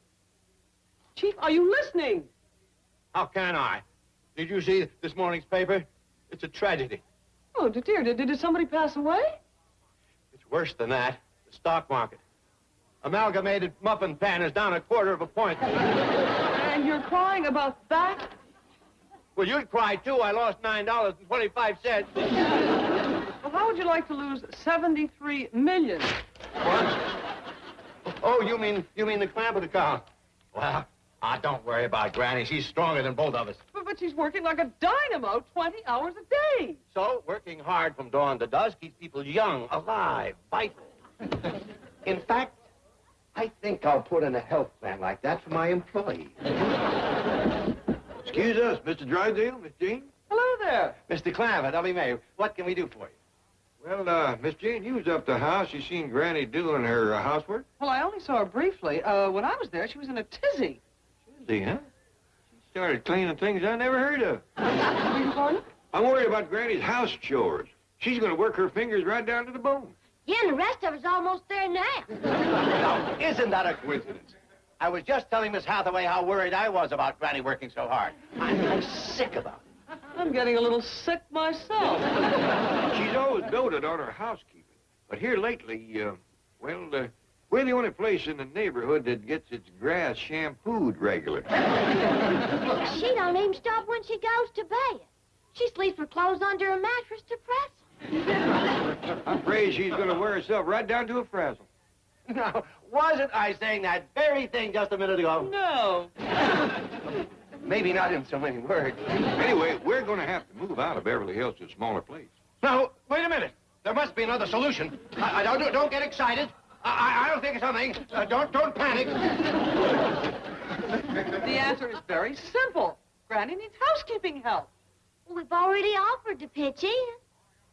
Chief, are you listening? How can I? Did you see this morning's paper? It's a tragedy. Oh, dear, did somebody pass away? It's worse than that. The stock market. Amalgamated muffin pan is down 1/4 point. And you're crying about that? Well, you'd cry, too. I lost $9.25. Well, how would you like to lose $73 million? What? Oh, you mean the Clampett account? Well, don't worry about Granny. She's stronger than both of us. But she's working like a dynamo 20 hours a day. So, working hard from dawn to dusk keeps people young, alive, vital. In fact, I think I'll put in a health plan like that for my employees. Excuse us, Mr. Drysdale, Miss Jean. Hello there. Mr. Clampett, Ellie Mae, what can we do for you? Well, Miss Jean, you was up the house. You seen Granny doing her housework? Well, I only saw her briefly. When I was there, she was in a tizzy. Tizzy, huh? She started cleaning things I never heard of. Beg your pardon? I'm worried about Granny's house chores. She's going to work her fingers right down to the bone. Yeah, and the rest of us almost there now. Now, isn't that a coincidence? I was just telling Miss Hathaway how worried I was about Granny working so hard. I'm sick about it. I'm getting a little sick myself. She's always doted on her housekeeping. But here lately, we're the only place in the neighborhood that gets its grass shampooed regular. She don't even stop when she goes to bed. She sleeps with clothes under her mattress to press them. I'm afraid she's going to wear herself right down to a frazzle. Now, wasn't I saying that very thing just a minute ago? No. Maybe not in so many words. Anyway, we're going to have to move out of Beverly Hills to a smaller place. Now, wait a minute. There must be another solution. Don't get excited. I don't think of something. Don't panic. The answer is very simple. Granny needs housekeeping help. We've already offered to pitch in.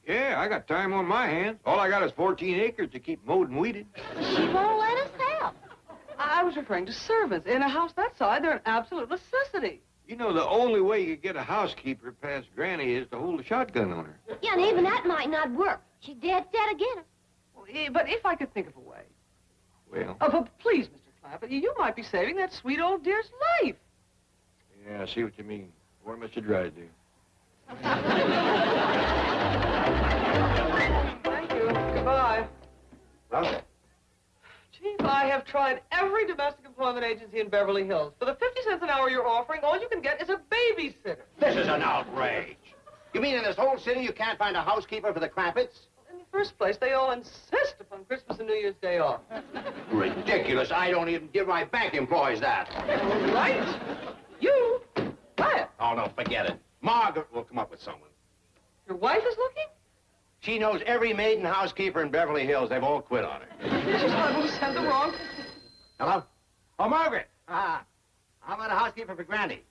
Yeah, I got time on my hands. All I got is 14 acres to keep mowed and weeded. She won't let us help. I was referring to servants. In a house that size, they're an absolute necessity. You know, the only way you get a housekeeper past Granny is to hold a shotgun on her. Yeah, and even that might not work. She's dead again. But if I could think of a way. Well... Oh, but please, Mr. Clampett, you might be saving that sweet old dear's life. Yeah, I see what you mean. Poor Mr. Drysdale. Thank you. Goodbye. Well? Chief, I have tried every domestic employment agency in Beverly Hills. For the 50 cents an hour you're offering, all you can get is a babysitter. This is an outrage. You mean in this whole city you can't find a housekeeper for the Clampetts? In the first place, they all insist upon Christmas and New Year's Day off. Ridiculous. I don't even give my bank employees that. Right. You What? Oh, no, forget it. Margaret will come up with someone. Your wife is looking? She knows every maid and housekeeper in Beverly Hills. They've all quit on her. She's liable to send the wrong. Hello? Oh, Margaret. How about a housekeeper for Granny?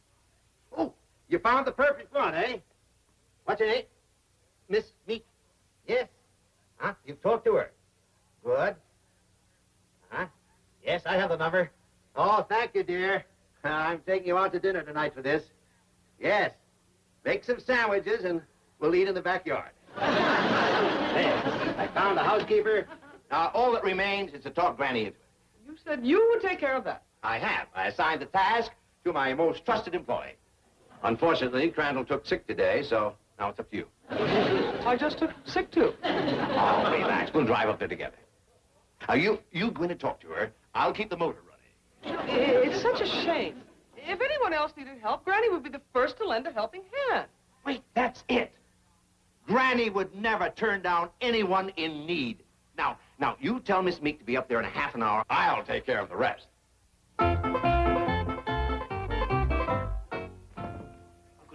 Oh, you found the perfect one, eh? What's your name? Miss Meek. Yes. Huh? You've talked to her. Good. Huh? Yes, I have the number. Oh, thank you, dear. I'm taking you out to dinner tonight for this. Yes. Make some sandwiches and we'll eat in the backyard. There. I found a housekeeper. Now, all that remains is to talk Granny into it. You said you would take care of that. I have. I assigned the task to my most trusted employee. Unfortunately, Crandall took sick today, so now it's up to you. I just took sick, too. Oh, relax. We'll drive up there together. You go in and talk to her. I'll keep the motor running. It's such a shame. If anyone else needed help, Granny would be the first to lend a helping hand. Wait, that's it. Granny would never turn down anyone in need. Now, you tell Miss Meek to be up there in a half an hour. I'll take care of the rest. Uncle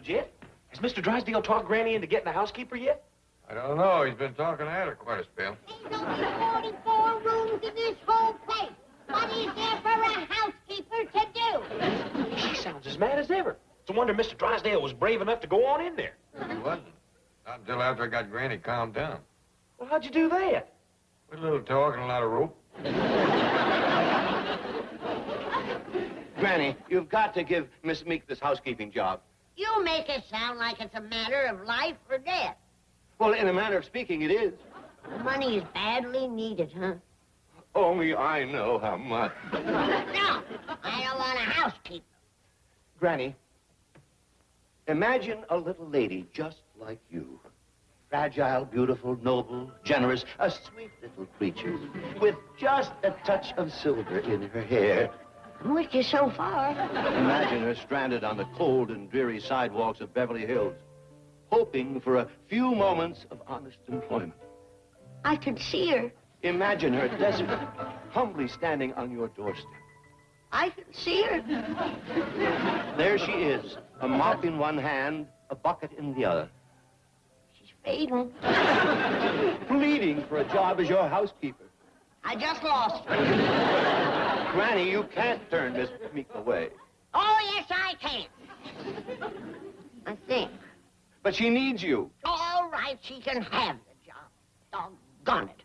Jed, has Mr. Drysdale talked Granny into getting a housekeeper yet? I don't know. He's been talking at her quite a spell. There's only 44 rooms in this whole place. What is there for a housekeeper to do? She sounds as mad as ever. It's a wonder Mr. Drysdale was brave enough to go on in there. He wasn't. Not until after I got Granny calmed down. Well, how'd you do that? With a little talk and a lot of rope. Granny, you've got to give Miss Meek this housekeeping job. You make it sound like it's a matter of life or death. Well, in a manner of speaking, it is. Money is badly needed, huh? Only I know how much. No, I don't want a housekeeper. Granny, imagine a little lady just like you. Fragile, beautiful, noble, generous, a sweet little creature with just a touch of silver in her hair. I'm with you so far. Imagine her stranded on the cold and dreary sidewalks of Beverly Hills, hoping for a few moments of honest employment. I could see her. Imagine her desolate, humbly standing on your doorstep. I can see her. There she is, a mop in one hand, a bucket in the other. She's fading. Pleading for a job as your housekeeper. I just lost her. Granny, you can't turn Miss Meek away. Oh, yes, I can. I think. But she needs you. All right, she can have the job. Doggone it.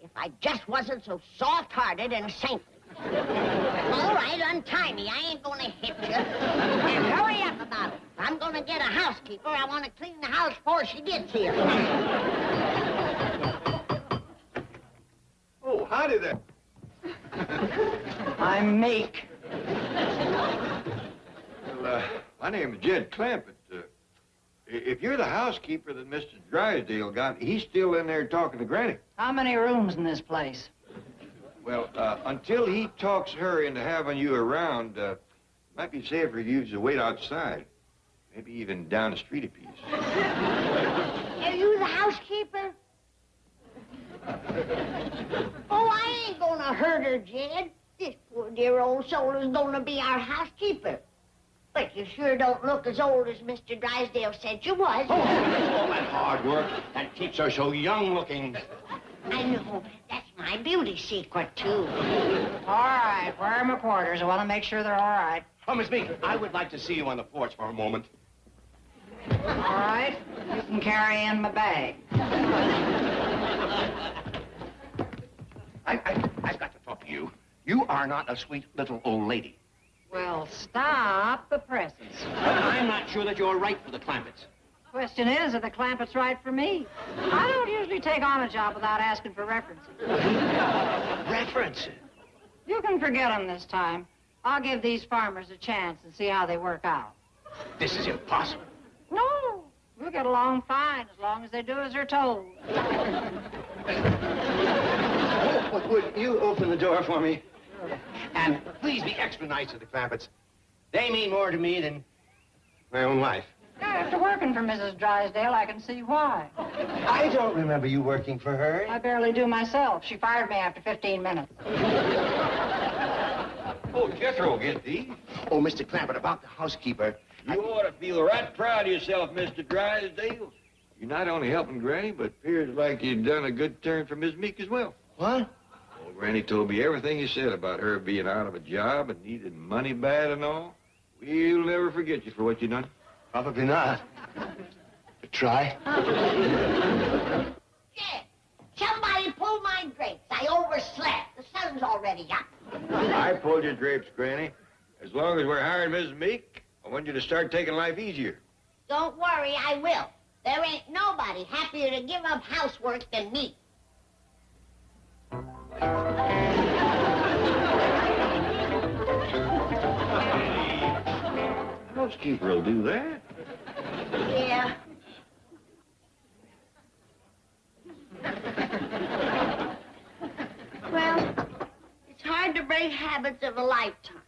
If I just wasn't so soft-hearted and saintly. All right, untie me. I ain't gonna hit you. And hurry up about it. If I'm gonna get a housekeeper, I want to clean the house before she gets here. Oh, howdy there. I'm Meek. Well, my name's Jed Clampett. If you're the housekeeper that Mr. Drysdale got, he's still in there talking to Granny. How many rooms in this place? Well, until he talks her into having you around, might be safer for you to wait outside. Maybe even down the street a piece. Are you the housekeeper? Oh, I ain't gonna hurt her, Jed. This poor dear old soul is gonna be our housekeeper. But you sure don't look as old as Mr. Drysdale said you was. Oh, all that hard work that keeps her so young looking. I know. That's my beauty secret, too. All right, where are my quarters? I want to make sure they're all right. Oh, Miss Meek, I would like to see you on the porch for a moment. All right, you can carry in my bag. I've got to talk to you. You are not a sweet little old lady. Well, stop the presses. But I'm not sure that you're right for the Clampetts. Question is, are the Clampetts right for me? I don't usually take on a job without asking for references. References? You can forget them this time. I'll give these farmers a chance and see how they work out. This is impossible. No, we'll get along fine as long as they do as they're told. Would you open the door for me? And please be extra nice to the Clampetts. They mean more to me than my own life. After working for Mrs. Drysdale, I can see why. I don't remember you working for her. I barely do myself. She fired me after 15 minutes. Oh, Jethro, get thee. Oh, Mr. Clampett, about the housekeeper. You ought to feel right proud of yourself, Mr. Drysdale. You're not only helping Granny, but appears like you've done a good turn for Miss Meek as well. What? Well, Granny told me everything you said about her being out of a job and needing money bad and all. We'll never forget you for what you done. Probably not. But try. Yeah. Somebody pull my drapes. I overslept. The sun's already up. I pulled your drapes, Granny. As long as we're hiring Mrs. Meek, I want you to start taking life easier. Don't worry, I will. There ain't nobody happier to give up housework than me. Housekeeper will do that. Yeah. Well, it's hard to break habits of a lifetime.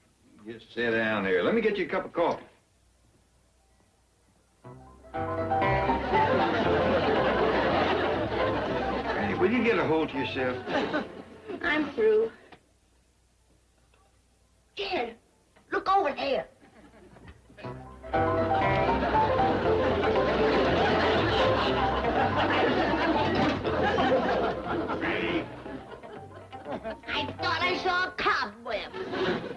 Just sit down there. Let me get you a cup of coffee. Granny, will you get a hold to yourself? I'm through. Jed, look over there. I thought I saw a cobweb.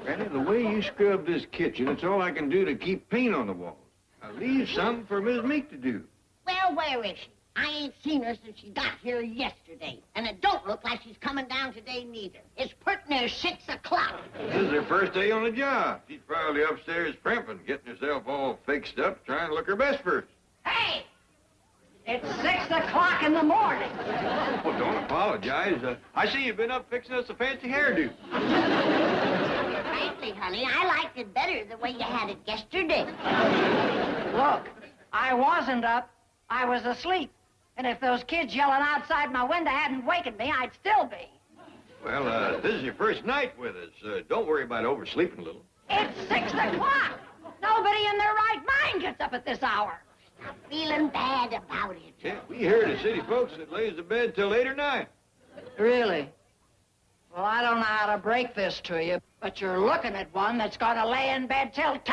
Granny, the way you scrub this kitchen, it's all I can do to keep paint on the walls. I'll leave some for Miss Meek to do. Well, where is she? I ain't seen her since she got here yesterday. And it don't look like she's coming down today neither. It's pretty near 6 o'clock. This is her first day on the job. She's probably upstairs primping, getting herself all fixed up, trying to look her best first. Hey! It's 6 o'clock in the morning. Oh, don't apologize. I see you've been up fixing us a fancy hairdo. Frankly, honey, I liked it better the way you had it yesterday. Look, I wasn't up. I was asleep. And if those kids yelling outside my window hadn't wakened me, I'd still be. Well, this is your first night with us. Don't worry about oversleeping a little. It's 6 o'clock. Nobody in their right mind gets up at this hour. I'm feeling bad about it. Yeah, we heard of city folks that lays in bed till 8 or 9. Really? Well, I don't know how to break this to you, but you're looking at one that's going to lay in bed till 10.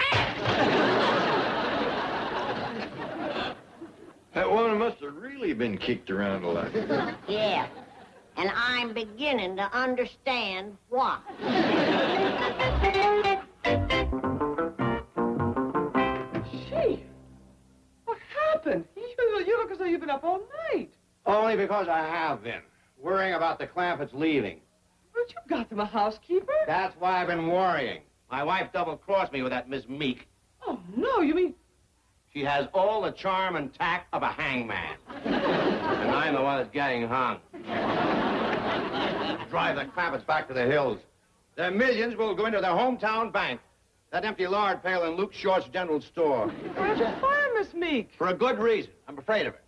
That one must have really been kicked around a lot. Yeah, and I'm beginning to understand why. Gee, what happened? You look as though you've been up all night. Only because I have been. Worrying about the Clampetts leaving. But you got them a housekeeper. That's why I've been worrying. My wife double-crossed me with that Miss Meek. Oh, no, you mean... She has all the charm and tact of a hangman. And I'm the one that's getting hung. Drive the Clampetts back to the hills. Their millions will go into their hometown bank. That empty lard pail in Luke Short's general store. Why don't you fire Miss Meek? For a good reason. I'm afraid of her.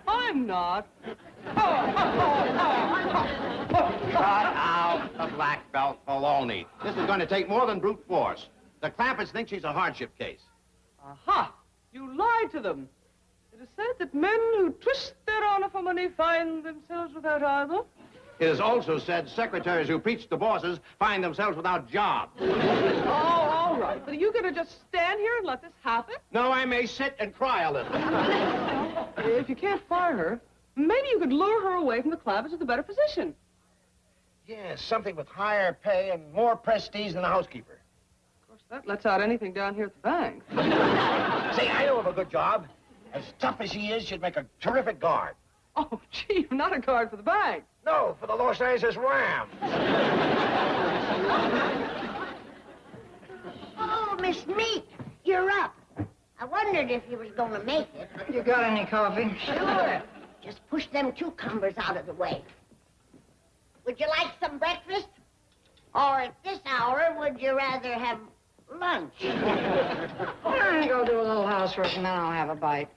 I'm not. Cut out the black belt baloney. This is going to take more than brute force. The Clampetts think she's a hardship case. Aha! You lied to them. It is said that men who twist their honor for money find themselves without either. It is also said secretaries who preach to bosses find themselves without jobs. Oh, all right. But are you going to just stand here and let this happen? No, I may sit and cry a little. If you can't fire her, maybe you could lure her away from the Clampetts with a better position. Yes, something with higher pay and more prestige than a housekeeper. Of course, that lets out anything down here at the bank. Say, I know of a good job. As tough as she is, she'd make a terrific guard. Oh, gee, you're not a guard for the bank. No, for the Los Angeles Rams. Oh, Miss Meek, you're up. I wondered if you was going to make it. You got any coffee? Sure. Just push them cucumbers out of the way. Would you like some breakfast? Or at this hour, would you rather have lunch? I'm going to go do a little housework and then I'll have a bite.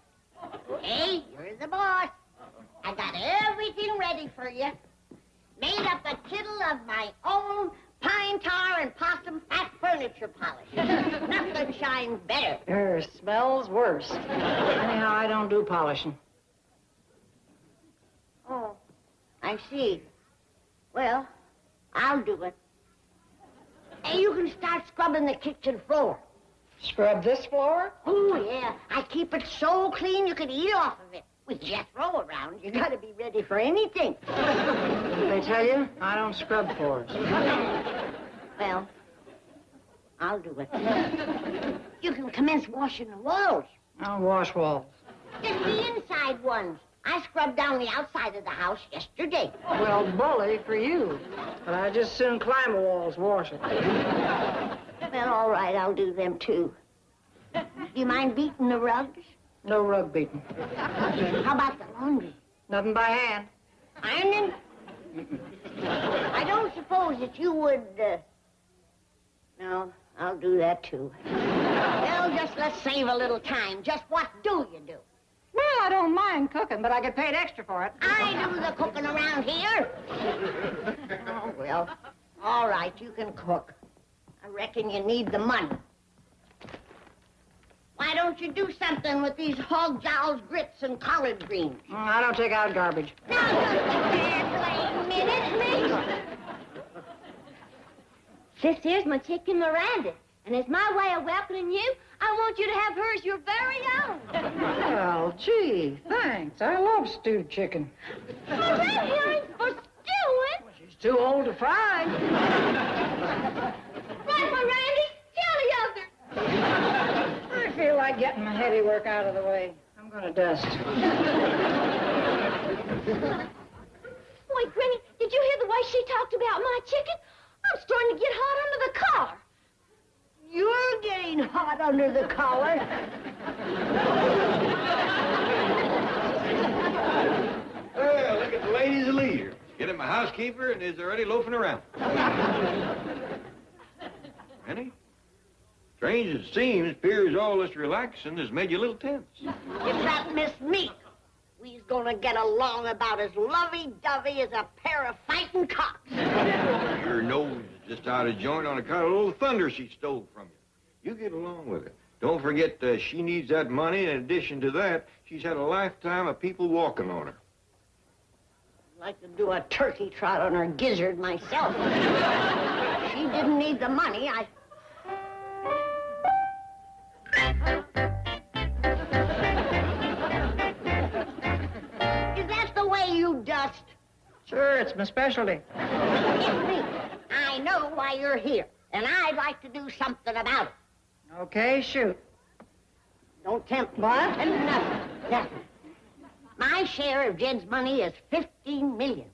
Hey, you're the boss. I got everything ready for you. Made up a kittle of my own pine tar and possum fat furniture polish. Nothing shines better. Your smells worse. Anyhow, I don't do polishing. Oh, I see. Well, I'll do it. Hey, you can start scrubbing the kitchen floor. Scrub this floor? Oh, yeah. I keep it so clean you could eat off of it. With Jethro around, you gotta be ready for anything. They tell you, I don't scrub floors. Well, I'll do it. You can commence washing the walls. I'll wash walls. Just the inside ones. I scrubbed down the outside of the house yesterday. Well, bully for you. But I just soon climb the walls, wash it. Well, all right, I'll do them too. Do you mind beating the rugs? No rug beating. How about the laundry? Nothing by hand. Ironing? I don't suppose that you would, No, I'll do that too. Well, just let's save a little time. Just what do you do? Well, I don't mind cooking, but I get paid extra for it. I do the cooking around here. Oh, well, all right, you can cook. I reckon you need the money. Why don't you do something with these hog jowls, grits, and collard greens? I don't take out garbage. Now, just a minute, please. This here's my chicken Miranda. And as my way of welcoming you, I want you to have her as your very own. Well, gee, thanks. I love stewed chicken. Well, that here ain't for stewing. She's too old to fry. Right, Miranda, tell the other. I feel like getting my heavy work out of the way. I'm gonna dust. Wait, Granny, did you hear the way she talked about my chicken? I'm starting to get hot under the collar. You're getting hot under the collar. Well, look at the lady's a leader. Get him a housekeeper and is already loafing around. Henny? Strange as it seems, appears all this relaxing has made you a little tense. It's that Miss Meek. We's gonna get along about as lovey-dovey as a pair of fighting cocks. Your nose is just out of joint on account of a little thunder she stole from you. You get along with her. Don't forget she needs that money. In addition to that, she's had a lifetime of people walking on her. I'd like to do a turkey trot on her gizzard myself. If she didn't need the money, Is that the way you dust? Sure, it's my specialty. It's me. I know why you're here, and I'd like to do something about it. Okay, shoot. Don't tempt me. What? Nothing. My share of Jed's money is $15 million,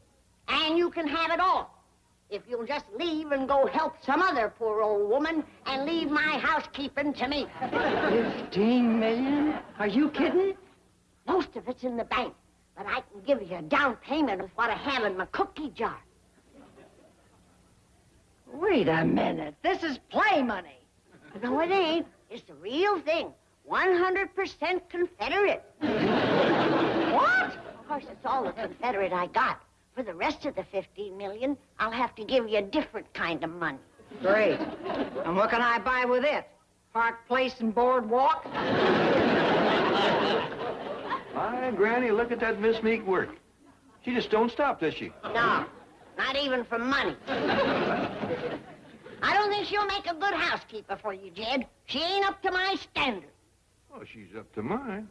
and you can have it all if you'll just leave and go help some other poor old woman and leave my housekeeping to me. $15 million? Are you kidding? Most of it's in the bank, but I can give you a down payment of what I have in my cookie jar. Wait a minute. This is play money. No, it ain't. It's the real thing. 100% Confederate. What? Of course, it's all the Confederate I got. For the rest of the $15 million, I'll have to give you a different kind of money. Great. And what can I buy with it? Park Place and Boardwalk? My Granny, look at that Miss Meek work. She just don't stop, does she? No, not even for money. I don't think she'll make a good housekeeper for you, Jed. She ain't up to my standard. Oh, she's up to mine.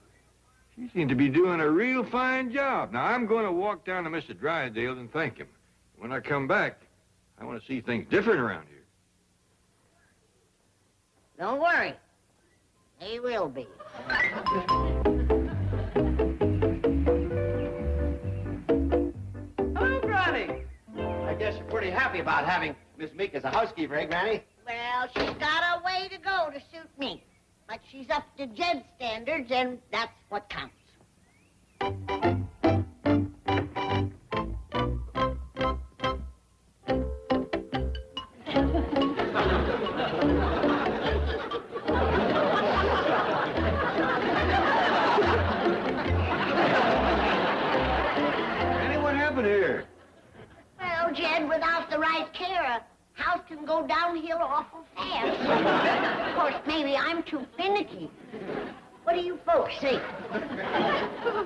She seems to be doing a real fine job. Now, I'm going to walk down to Mr. Drysdale's and thank him. When I come back, I want to see things different around here. Don't worry. They will be. Hello, Granny. I guess you're pretty happy about having Miss Meek as a housekeeper, eh, Granny? Well, she's got a way to go to suit me. But she's up to Jed's standards, and that's what counts. Granny, what happened here? Well, Jed, without the right care, a house can go downhill awful fast. Of course, maybe I'm too finicky. What do you folks think?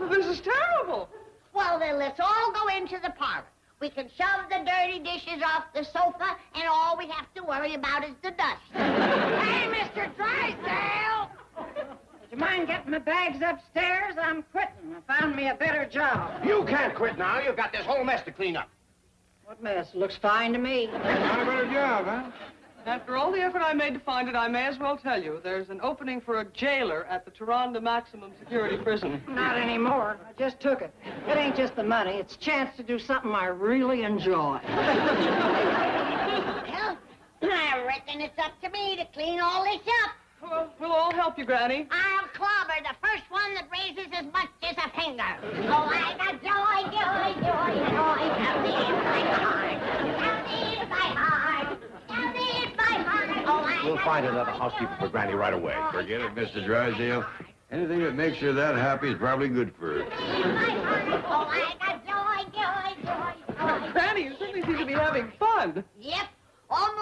This is terrible. Well, then let's all go into the parlor. We can shove the dirty dishes off the sofa, and all we have to worry about is the dust. Hey, Mr. Drysdale! Would you mind getting my bags upstairs? I'm quitting. I found me a better job. You can't quit now. You've got this whole mess to clean up. What mess? Looks fine to me. Not a better job, huh? After all the effort I made to find it, I may as well tell you there's an opening for a jailer at the Toronto Maximum Security Prison. Not anymore. I just took it. It ain't just the money. It's a chance to do something I really enjoy. Well, I reckon it's up to me to clean all this up. Well, we'll all help you, Granny. I'll clobber the first one that raises as much as a finger. Oh, I got joy, joy, joy, joy. Down in my heart. Down in my heart. Down in my heart. Oh, I We'll got find joy, another housekeeper for Granny right away. Forget it, Mr. Drysdale. Anything that makes her that happy is probably good for her. in my heart. Oh, I got joy, joy, joy, joy. Granny, you certainly seem to be having fun. Yep, almost